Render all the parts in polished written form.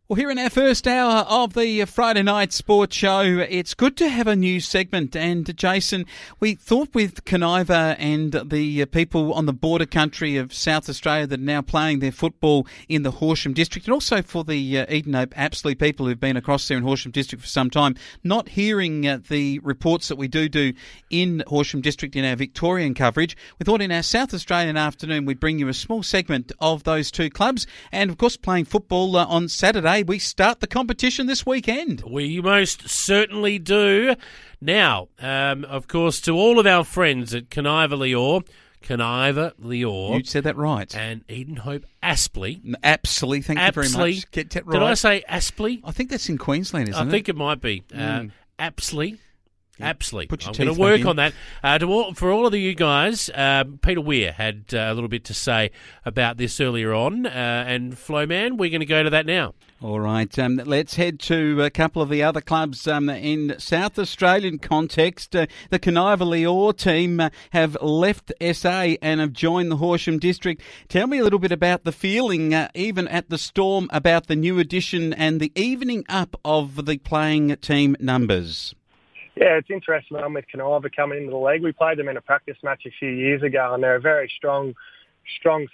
Well, here in our first hour of the Friday night sports show, it's good to have a new segment. And Jason, we thought with Kaniva and the people on the border country of South Australia that are now playing their football in the Horsham district, and also for the Edenhope Apsley people who've been across there in Horsham district for some time, not hearing the reports that we do in Horsham district in our Victorian coverage, we thought in our South Australian afternoon we'd bring you a small segment of those two clubs. And of course, playing football on Saturday, we start the competition this weekend. We most certainly do. Now, of course, to all of our friends at Leeor, You said that right. and Edenhope Apsley. Apsley, thank you very much. Get that right. Did I say Apsley? I think that's in Queensland, isn't it? I think it might be. Apsley. Apsley. Put your I'm teeth going to work back in. on that. For all of you guys, Peter Weir had a little bit to say about this earlier on. And Flowman, we're going to go to that now. All right, let's head to a couple of the other clubs in South Australian context. The Kaniva Leeor team have left SA and have joined the Horsham district. Tell me a little bit about the feeling, even at the Storm, about the new addition and the evening up of the playing team numbers. Yeah, it's interesting. I'm with Kaniva coming into the league. We played them in a practice match a few years ago, and they're a very strong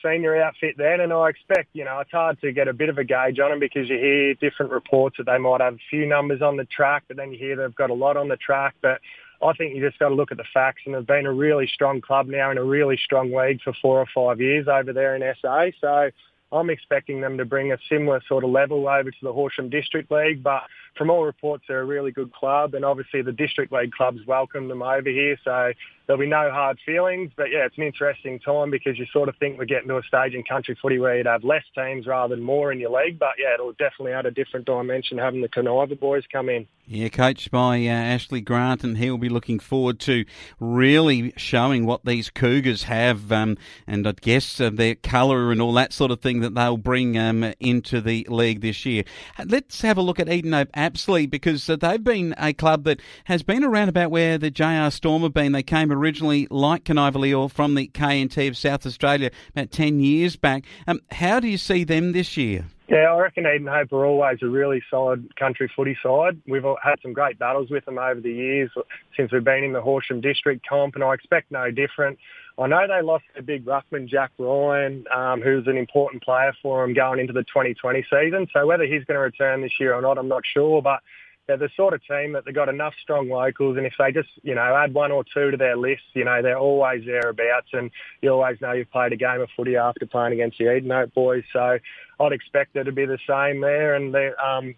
senior outfit then. And I expect, it's hard to get a bit of a gauge on them because you hear different reports that they might have a few numbers on the track, but then you hear they've got a lot on the track. But I think you just got to look at the facts, and they've been a really strong club now in a really strong league for 4 or 5 years over there in SA. So I'm expecting them to bring a similar sort of level over to the Horsham District League, but from all reports, they're a really good club, and obviously the District League clubs welcome them over here, so there'll be no hard feelings. But yeah, it's an interesting time because you sort of think we're getting to a stage in country footy where you'd have less teams rather than more in your league, but yeah, it'll definitely add a different dimension having the Kaniva boys come in. Yeah, coached by Ashley Grant, and he'll be looking forward to really showing what these Cougars have, and I guess their colour and all that sort of thing that they'll bring into the league this year. Let's have a look at Edenhope Apsley, because they've been a club that has been around about where the JR Storm have been. They came originally, like Kaniva Leeor, from the KNT of South Australia about 10 years back. How do you see them this year? Yeah, I reckon Edenhope are always a really solid country footy side. We've had some great battles with them over the years since we've been in the Horsham District comp, and I expect no different. I know they lost their big ruckman, Jack Ryan, who's an important player for them going into the 2020 season. So whether he's going to return this year or not, I'm not sure. But they're the sort of team that they've got enough strong locals, and if they just, add 1 or 2 to their list, they're always thereabouts, and you always know you've played a game of footy after playing against the Edenhope boys. So I'd expect it to be the same there, and they've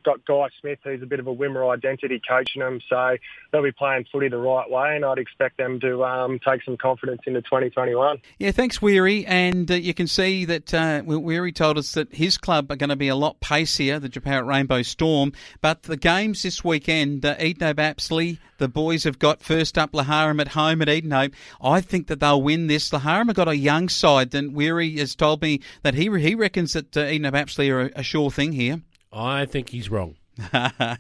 got Guy Smith, who's a bit of a Wimmer identity, coaching them, so they'll be playing footy the right way, and I'd expect them to take some confidence into 2021. Yeah, thanks, Weary, and you can see that Weary told us that his club are going to be a lot pacier, the Jeparit-Rainbow Storm, but the games this weekend, Edenhope Apsley, the boys have got first up Laharam at home at Edenhope. I think that they'll win this. Laharam have got a young side, and Weary has told me that he reckons that Edenhope Apsley are a sure thing here. I think he's wrong.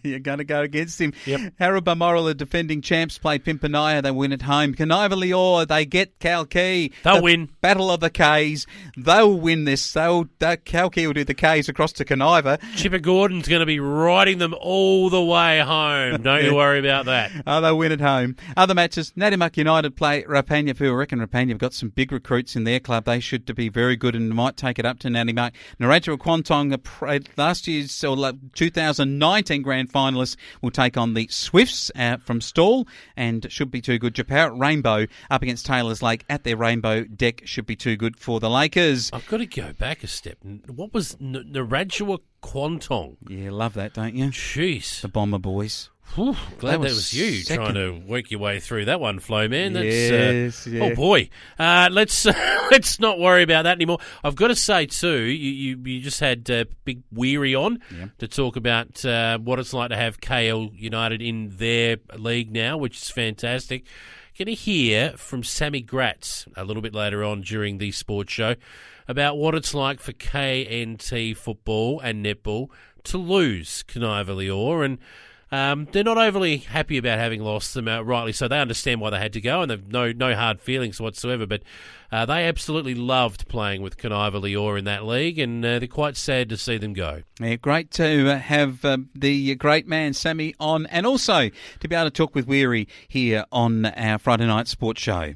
You're going to go against him. Yep. Harabamorra, the defending champs, play Pimpinaya. They win at home. Kaniva Leeor, they get Kalkee. They'll win. Battle of the Ks. They'll win this. Kalkee will do the Ks across to Kaniva. Chipper Gordon's going to be riding them all the way home. Don't you worry about that. Oh, they'll win at home. Other matches, Natimak United play Rapanya. I reckon Rapanya have got some big recruits in their club. They should be very good and might take it up to Natimak. Narrandera Kwantong, last year's 2019 grand finalists, will take on the Swifts from Stawell, and should be too good. Jeparit-Rainbow up against Taylor's Lake at their Rainbow deck should be too good for the Lakers. I've got to go back a step. What was Narrandera Kwantong? Yeah, love that, don't you? Jeez. The Bomber boys. Whew, glad that was you trying to work your way through that one, Flo, man. That's, yeah. Oh, boy. Let's not worry about that anymore. I've got to say, too, you just had Big Weary on to talk about what it's like to have KL United in their league now, which is fantastic. Going to hear from Sammy Gratz a little bit later on during the sports show about what it's like for KNT football and netball to lose Kaniva Leeor, and They're not overly happy about having lost them outrightly, so they understand why they had to go, and they've no hard feelings whatsoever. But they absolutely loved playing with Kaniva Leeor in that league, and they're quite sad to see them go. Yeah, great to have the great man Sammy on, and also to be able to talk with Weir here on our Friday night sports show.